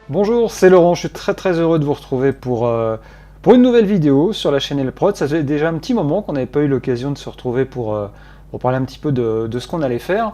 Bonjour, c'est Laurent, je suis très heureux de vous retrouver pour une nouvelle vidéo sur la chaîne Elprod. Ça faisait déjà un petit moment qu'on n'avait pas eu l'occasion de se retrouver pour parler un petit peu de ce qu'on allait faire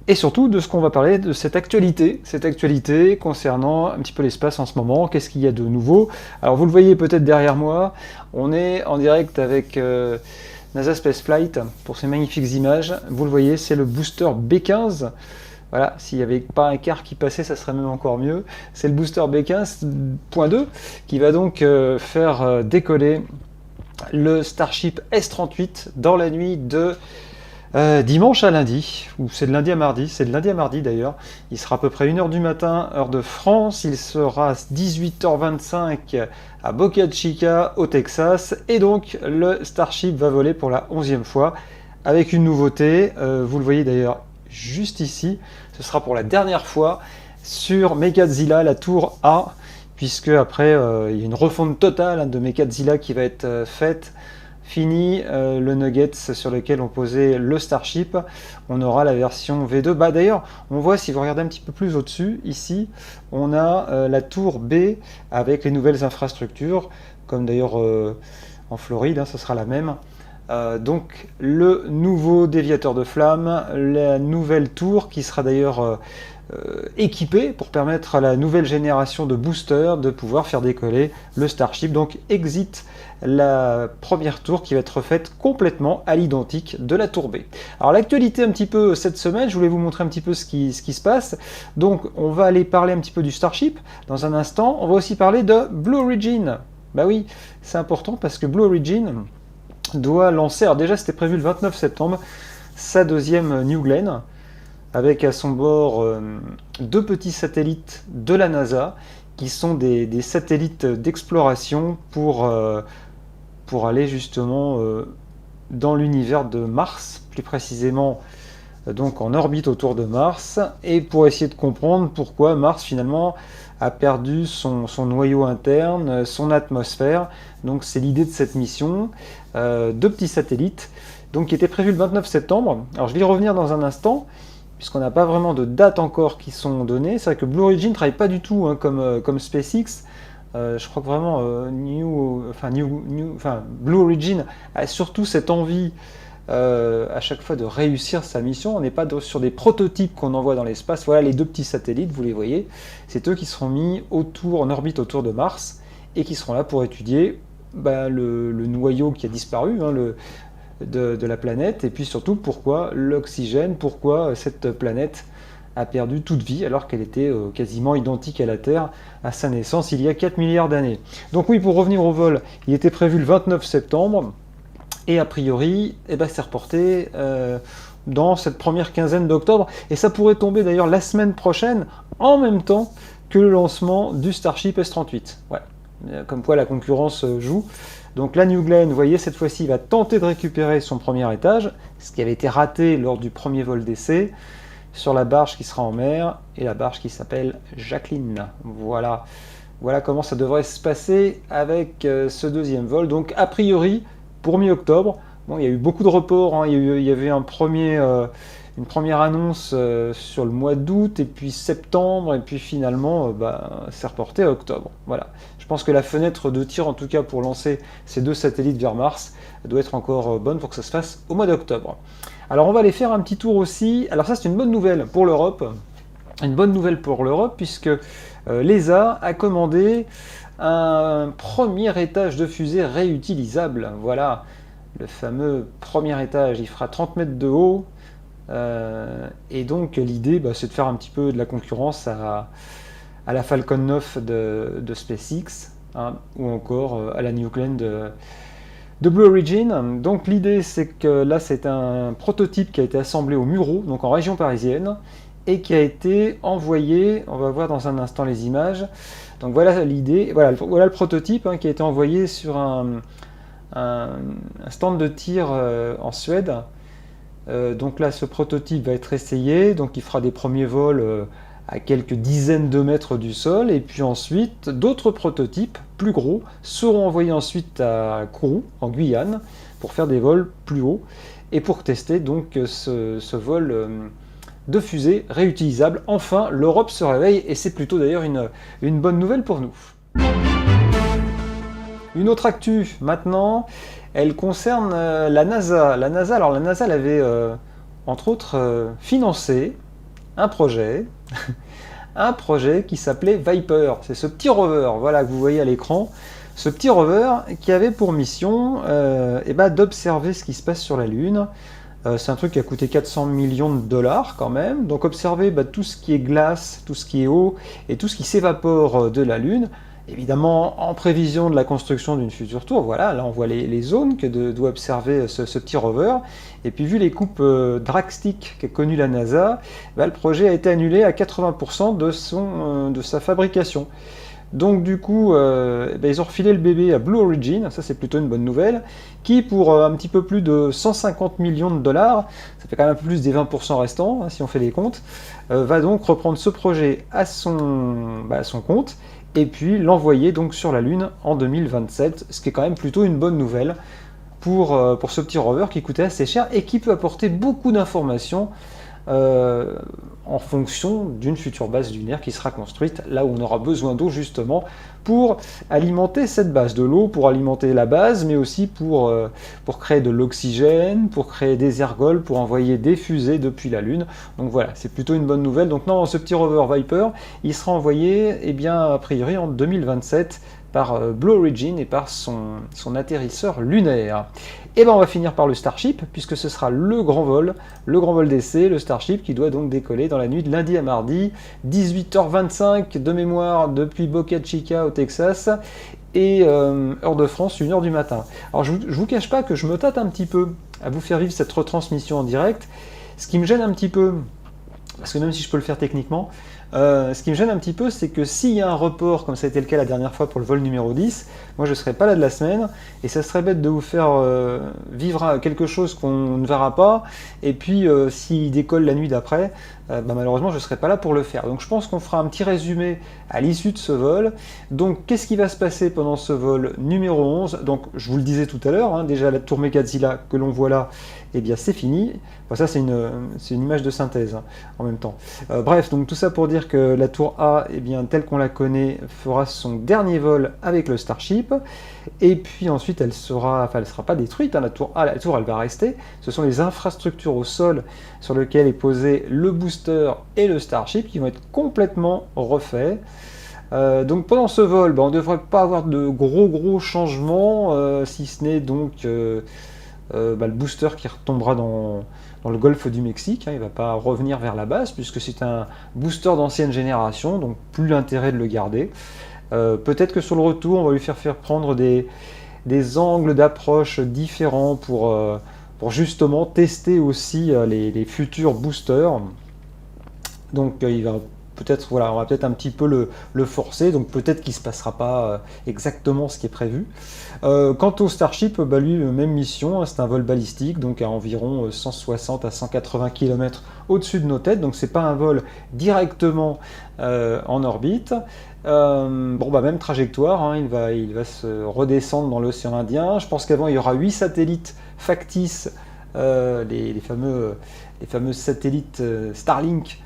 et surtout de ce qu'on va parler de cette actualité concernant un petit peu l'espace en ce moment, qu'est-ce qu'il y a de nouveau. Alors vous le voyez peut-être derrière moi, on est en direct avec NASA Spaceflight pour ces magnifiques images. Vous le voyez, c'est le booster B15. Voilà, s'il n'y avait pas un quart qui passait, ça serait même encore mieux. C'est le booster B15.2 qui va donc faire décoller le Starship S-38 dans la nuit de dimanche à lundi, ou c'est de lundi à mardi, c'est de lundi à mardi d'ailleurs. Il sera à peu près 1h du matin, heure de France. Il sera 18h25 à Boca Chica, au Texas. Et donc, le Starship va voler pour la 11e fois avec une nouveauté. Vous le voyez d'ailleurs juste ici. Ce sera pour la dernière fois sur Megazilla, la tour A, puisque après, il y a une refonte totale de Megazilla qui va être faite. Fini le Nuggets sur lequel on posait le Starship, on aura la version V2. Bah d'ailleurs, on voit si vous regardez un petit peu plus au-dessus, ici, on a la tour B avec les nouvelles infrastructures, comme d'ailleurs en Floride, hein, ce sera la même. Donc le nouveau déviateur de flammes, la nouvelle tour qui sera d'ailleurs équipée pour permettre à la nouvelle génération de boosters de pouvoir faire décoller le Starship. Donc exit la première tour qui va être faite complètement à l'identique de la tour B. Alors l'actualité un petit peu cette semaine, je voulais vous montrer un petit peu ce qui se passe. Donc on va aller parler un petit peu du Starship dans un instant. On va aussi parler de Blue Origin. Bah oui, c'est important parce que Blue Origin doit lancer, alors déjà c'était prévu le 29 septembre, sa deuxième New Glenn, avec à son bord deux petits satellites de la NASA, qui sont des satellites d'exploration pour aller justement dans l'univers de Mars, plus précisément donc en orbite autour de Mars, et pour essayer de comprendre pourquoi Mars finalement a perdu son noyau interne, son atmosphère. Donc c'est l'idée de cette mission, deux petits satellites, donc qui étaient prévus le 29 septembre. Alors je vais y revenir dans un instant, puisqu'on n'a pas vraiment de dates encore qui sont données. C'est vrai que Blue Origin ne travaille pas du tout hein, comme SpaceX. Je crois que vraiment Blue Origin a surtout cette envie à chaque fois de réussir sa mission. On n'est pas sur des prototypes qu'on envoie dans l'espace. Voilà les deux petits satellites, vous les voyez. C'est eux qui seront mis en orbite autour de Mars et qui seront là pour étudier le noyau qui a disparu hein, de la planète et puis surtout pourquoi l'oxygène, pourquoi cette planète a perdu toute vie alors qu'elle était quasiment identique à la Terre à sa naissance il y a 4 milliards d'années. Donc oui, pour revenir au vol, il était prévu le 29 septembre. Et a priori, c'est reporté dans cette première quinzaine d'octobre. Et ça pourrait tomber d'ailleurs la semaine prochaine, en même temps que le lancement du Starship S-38. Ouais. Comme quoi la concurrence joue. Donc la New Glenn, vous voyez, cette fois-ci, va tenter de récupérer son premier étage, ce qui avait été raté lors du premier vol d'essai, sur la barge qui sera en mer, et la barge qui s'appelle Jacqueline. Voilà. Voilà comment ça devrait se passer avec ce deuxième vol. Donc a priori, pour mi-octobre. Bon, il y a eu beaucoup de reports, hein. Il y avait une première annonce sur le mois d'août, et puis septembre, et puis finalement, c'est reporté à octobre. Voilà. Je pense que la fenêtre de tir, en tout cas pour lancer ces deux satellites vers Mars, doit être encore bonne pour que ça se fasse au mois d'octobre. Alors on va aller faire un petit tour aussi. Alors ça c'est une bonne nouvelle pour l'Europe. Une bonne nouvelle pour l'Europe, puisque l'ESA a commandé un premier étage de fusée réutilisable. Voilà, le fameux premier étage, il fera 30 mètres de haut. Et donc l'idée, c'est de faire un petit peu de la concurrence à la Falcon 9 de SpaceX, hein, ou encore à la New Glenn de Blue Origin. Donc l'idée, c'est que là, c'est un prototype qui a été assemblé au Mureau, donc en région parisienne, et qui a été envoyé, on va voir dans un instant les images. Donc voilà l'idée, voilà le prototype hein, qui a été envoyé sur un stand de tir en Suède. Donc là, ce prototype va être essayé, donc il fera des premiers vols à quelques dizaines de mètres du sol, et puis ensuite, d'autres prototypes plus gros seront envoyés ensuite à Kourou, en Guyane, pour faire des vols plus hauts, et pour tester donc ce vol de fusées réutilisables. Enfin, l'Europe se réveille et c'est plutôt d'ailleurs une bonne nouvelle pour nous. Une autre actu maintenant, elle concerne la NASA. Alors la NASA elle avait entre autres financé un projet, un projet qui s'appelait Viper. C'est ce petit rover, voilà, que vous voyez à l'écran. Ce petit rover qui avait pour mission d'observer ce qui se passe sur la Lune. C'est un truc qui a coûté 400 millions de dollars quand même. Donc observer tout ce qui est glace, tout ce qui est eau et tout ce qui s'évapore de la Lune. Évidemment, en prévision de la construction d'une future tour, voilà, là on voit les zones que doit observer ce petit rover. Et puis vu les coupes drastiques qu'a connues la NASA, le projet a été annulé à 80% de sa fabrication. Donc du coup, ils ont refilé le bébé à Blue Origin, ça c'est plutôt une bonne nouvelle, qui pour un petit peu plus de 150 millions de dollars, ça fait quand même un peu plus des 20% restants, si on fait les comptes, va donc reprendre ce projet à son compte, et puis l'envoyer donc sur la Lune en 2027, ce qui est quand même plutôt une bonne nouvelle pour ce petit rover qui coûtait assez cher et qui peut apporter beaucoup d'informations en fonction d'une future base lunaire qui sera construite là où on aura besoin d'eau justement pour alimenter cette base, de l'eau pour alimenter la base, mais aussi pour créer de l'oxygène, pour créer des ergols, pour envoyer des fusées depuis la Lune. Donc voilà, c'est plutôt une bonne nouvelle. Donc non, ce petit rover Viper, il sera envoyé a priori en 2027 par Blue Origin et par son atterrisseur lunaire. Et on va finir par le Starship, puisque ce sera le grand vol d'essai, le Starship qui doit donc décoller dans la nuit de lundi à mardi, 18h25 de mémoire depuis Boca Chica au Texas, et heure de France, 1h du matin. Alors je vous cache pas que je me tâte un petit peu à vous faire vivre cette retransmission en direct, ce qui me gêne un petit peu, parce que même si je peux le faire techniquement, ce qui me gêne un petit peu, c'est que s'il y a un report, comme ça a été le cas la dernière fois pour le vol numéro 10, moi je ne serai pas là de la semaine, et ça serait bête de vous faire vivre quelque chose qu'on ne verra pas, et puis s'il décolle la nuit d'après, malheureusement je ne serai pas là pour le faire. Donc je pense qu'on fera un petit résumé à l'issue de ce vol. Donc qu'est-ce qui va se passer pendant ce vol numéro 11? Donc je vous le disais tout à l'heure, déjà la tour Megazilla que l'on voit là, c'est fini. Enfin, ça c'est une image de synthèse en même temps. Bref, donc tout ça pour dire que la tour A, telle qu'on la connaît, fera son dernier vol avec le Starship, et puis ensuite elle sera pas détruite, la tour A, elle va rester. Ce sont les infrastructures au sol sur lesquelles est posé le booster et le Starship qui vont être complètement refaits. Donc pendant ce vol, on ne devrait pas avoir de gros changements, si ce n'est donc le booster qui retombera dans le golfe du Mexique, il ne va pas revenir vers la base puisque c'est un booster d'ancienne génération, donc plus l'intérêt de le garder. Peut-être que sur le retour, on va lui faire prendre des angles d'approche différents pour justement tester aussi les futurs boosters. Donc il va peut-être, on va peut-être un petit peu le forcer, donc peut-être qu'il ne se passera pas exactement ce qui est prévu. Quant au Starship, lui, même mission, c'est un vol balistique, donc à environ 160 à 180 km au-dessus de nos têtes, donc c'est pas un vol directement en orbite. Même trajectoire, il va se redescendre dans l'océan Indien. Je pense qu'avant il y aura 8 satellites factices, les fameux satellites Starlink,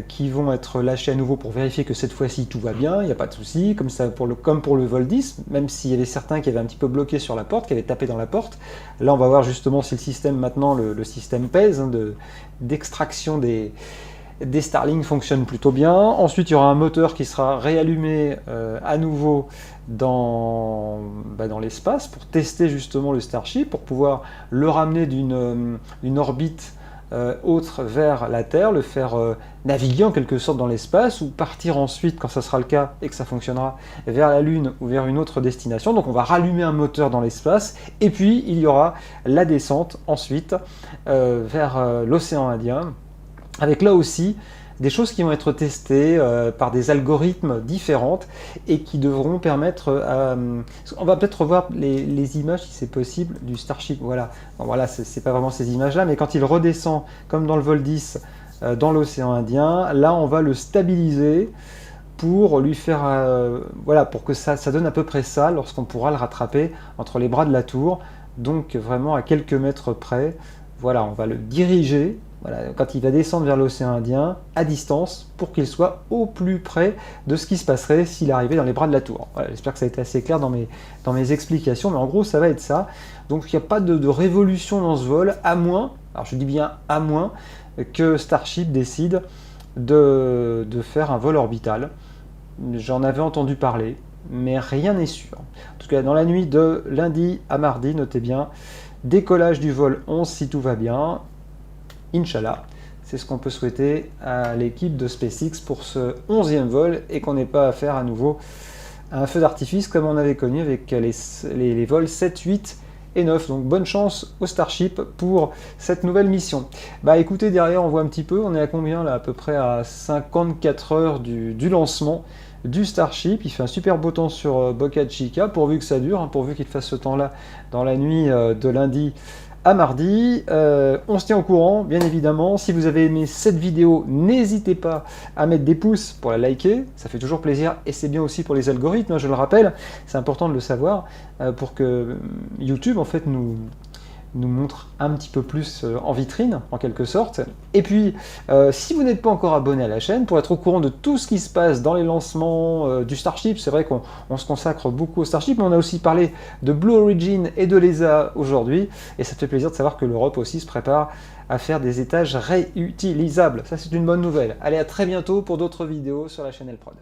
qui vont être lâchés à nouveau pour vérifier que cette fois-ci tout va bien, il n'y a pas de souci, comme pour le vol 10, même s'il y avait certains qui avaient un petit peu bloqué sur la porte, qui avaient tapé dans la porte. Là on va voir justement si le système maintenant, le système PES, d'extraction des Starlink fonctionne plutôt bien. Ensuite il y aura un moteur qui sera réallumé à nouveau dans l'espace pour tester justement le Starship, pour pouvoir le ramener d'une orbite autre vers la Terre, le faire naviguer en quelque sorte dans l'espace, ou partir ensuite, quand ça sera le cas et que ça fonctionnera, vers la Lune ou vers une autre destination. Donc on va rallumer un moteur dans l'espace, et puis il y aura la descente ensuite vers l'océan Indien, avec là aussi des choses qui vont être testées par des algorithmes différentes et qui devront permettre on va peut-être revoir les images, si c'est possible, du Starship. Voilà, c'est pas vraiment ces images-là, mais quand il redescend, comme dans le vol 10, dans l'océan Indien, là on va le stabiliser pour lui faire, pour que ça donne à peu près ça lorsqu'on pourra le rattraper entre les bras de la tour, donc vraiment à quelques mètres près. Voilà, on va le diriger voilà, quand il va descendre vers l'océan Indien, à distance, pour qu'il soit au plus près de ce qui se passerait s'il arrivait dans les bras de la tour. Voilà, j'espère que ça a été assez clair dans mes explications, mais en gros ça va être ça. Donc il n'y a pas de révolution dans ce vol, à moins, alors je dis bien à moins, que Starship décide de faire un vol orbital. J'en avais entendu parler, mais rien n'est sûr. En tout cas, dans la nuit de lundi à mardi, notez bien, décollage du vol 11 si tout va bien, Inch'Allah. C'est ce qu'on peut souhaiter à l'équipe de SpaceX pour ce 11e vol et qu'on n'ait pas à faire à nouveau un feu d'artifice comme on avait connu avec les vols 7, 8 et 9. Donc bonne chance au Starship pour cette nouvelle mission. Bah écoutez, derrière on voit un petit peu, on est à combien là? À peu près à 54 heures du lancement du Starship. Il fait un super beau temps sur Boca Chica, pourvu que ça dure, hein, pourvu qu'il fasse ce temps-là dans la nuit de lundi à mardi. On se tient au courant, bien évidemment. Si vous avez aimé cette vidéo, n'hésitez pas à mettre des pouces pour la liker. Ça fait toujours plaisir et c'est bien aussi pour les algorithmes, hein, je le rappelle. C'est important de le savoir pour que YouTube, en fait, nous montre un petit peu plus en vitrine, en quelque sorte. Et puis, si vous n'êtes pas encore abonné à la chaîne, pour être au courant de tout ce qui se passe dans les lancements du Starship, c'est vrai qu'on se consacre beaucoup au Starship, mais on a aussi parlé de Blue Origin et de l'ESA aujourd'hui, et ça fait plaisir de savoir que l'Europe aussi se prépare à faire des étages réutilisables. Ça, c'est une bonne nouvelle. Allez, à très bientôt pour d'autres vidéos sur la chaîne Elprod.